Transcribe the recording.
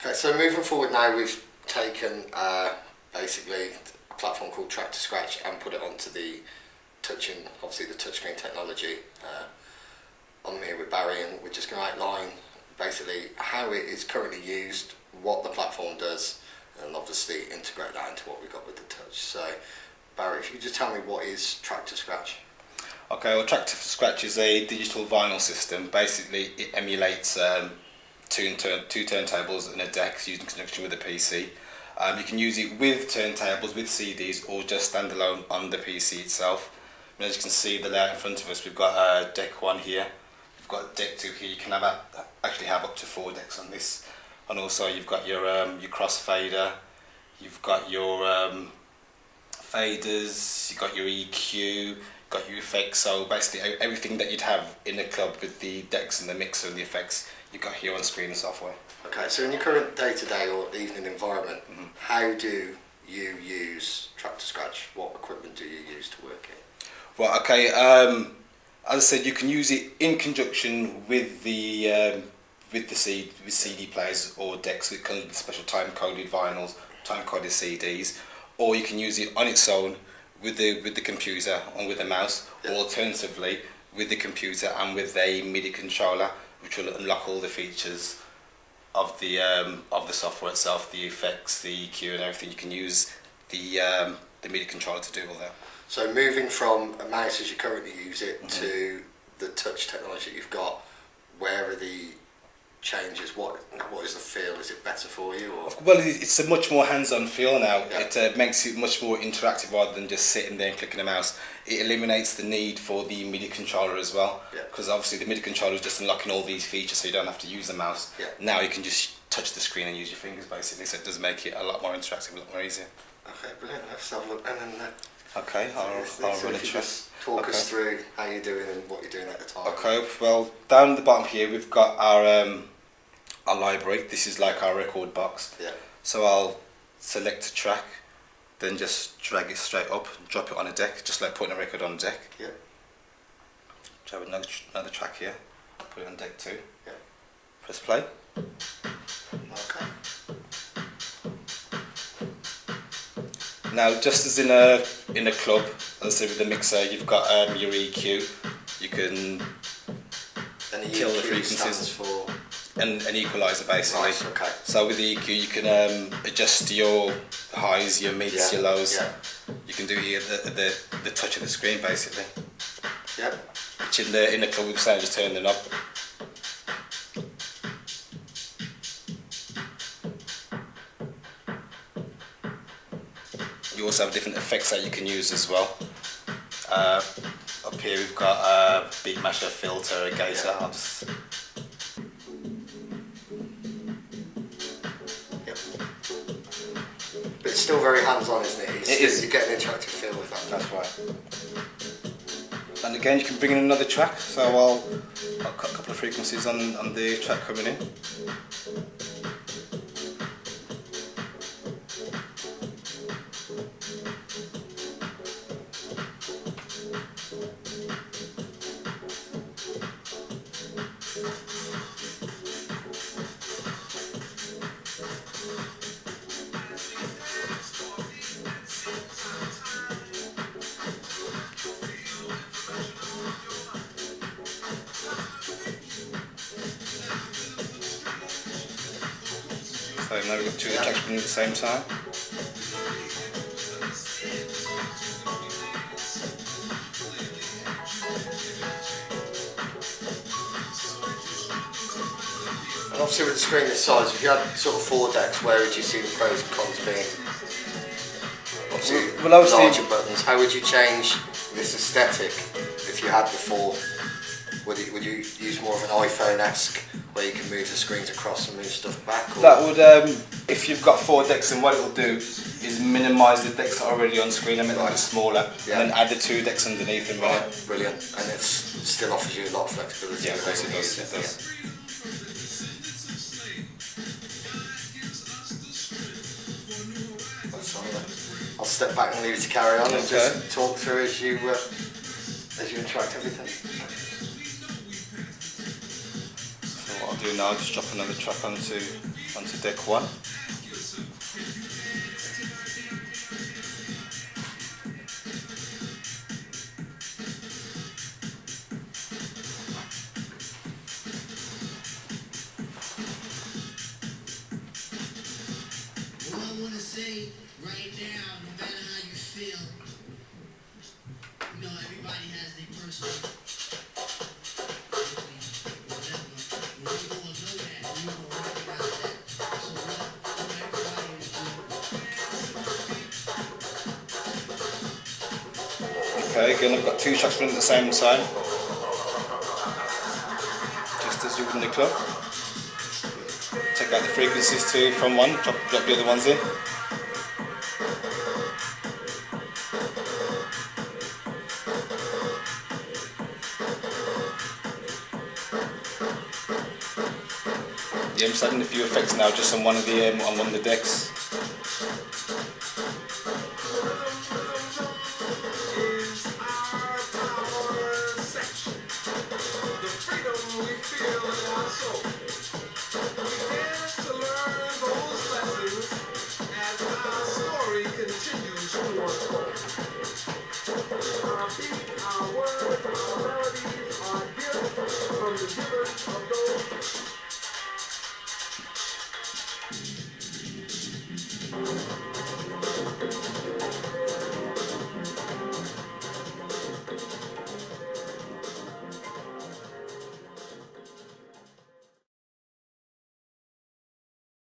Okay, so moving forward now, we've taken basically a platform called Track-to-Scratch and put it onto the obviously the touchscreen technology on here with Barry, and we're just going to outline basically how it is currently used, what the platform does, and obviously integrate that into what we've got with the touch. So Barry, if you could just tell me what is Track-to-Scratch? Okay, well, Track-to-Scratch is a digital vinyl system. Basically it emulates two turntables and a deck using conjunction with a PC. You can use it with turntables, with CDs, or just standalone on the PC itself. And as you can see, the layout in front of us, we've got deck 1 here, we've got deck 2 here. You can actually have up to 4 decks on this, and also you've got your crossfader, you've got your faders, you've got your EQ, got your effects. So basically everything that you'd have in a club with the decks and the mixer and the effects, you've got here on screen and software. Okay, so in your current day-to-day or evening environment, how do you use Track-to-Scratch? What equipment do you use to work it? Well, okay, as I said, you can use it in conjunction with the CD players or decks. It comes with special time-coded vinyls, time-coded CDs, or you can use it on its own with the computer and with the mouse, or alternatively with the computer and with a MIDI controller, which will unlock all the features of the software itself, the effects, the EQ and everything. You can use the MIDI controller to do all that. So moving from a mouse as you currently use it to the touch technology you've got, where are the changes? What is the feel? Is it better for you? Or? Well, it's a much more hands-on feel now. Yeah. It makes it much more interactive rather than just sitting there and clicking a mouse. It eliminates the need for the MIDI controller as well, because obviously the MIDI controller is just unlocking all these features, so you don't have to use the mouse. Yeah. Now you can just touch the screen and use your fingers basically, so it does make it a lot more interactive, a lot more easier. Okay, brilliant. Let's have a look. And then okay, I'll run it. Just talk us through how you're doing and what you're doing at the time. Okay, well, down at the bottom here we've got our library. This is like our record box. Yeah. So I'll select a track, then just drag it straight up, drop it on a deck, just like putting a record on a deck. Yeah. Grab another track here, put it on deck 2. Yeah. Press play. Okay. Now, just as in a club, as I said with the mixer, you've got your EQ. You can kill the frequencies for an equalizer basically. Nice, okay. So with the EQ, you can adjust your highs, your mids, your lows. Yeah. You can do here the touch of the screen basically. Yep. Which in the club we've saying just turn the knob. You also have different effects that you can use as well. Up here we've got a beat masher, filter, a gator. Yep. But it's still very hands-on, isn't it? It is. You get an interactive feel with that. That's right. And again, you can bring in another track. So I'll cut a couple of frequencies on the track coming in. So now we've got 2 tracks running at the same time. And obviously with the screen this size, if you had sort of 4 decks, where would you see the pros and cons being? Obviously, larger buttons. How would you change this aesthetic if you had the 4? Would you use more of an iPhone-esque, where you can move the screens across and move stuff back? Or? That would, if you've got 4 decks, then what it will do is minimise the decks that are already on screen and make them smaller, and then add the 2 decks underneath them. Right, brilliant. And it still offers you a lot of flexibility. Yeah, of course it does. It does. I'll step back and leave you to carry on and just talk through as you interact everything. So what I'll do now is just drop another track onto onto deck 1. What I want to say right now, no matter how you feel, you know, everybody has their personal, whatever. We all know that. We all recognize that. So what everybody is doing. Okay, again I've got 2 shots running at the same time, just as you would in the club. Take out the frequencies too from one, drop the other ones in. Yeah, I'm just adding a few effects now, just on one of the decks. Continues to unfold.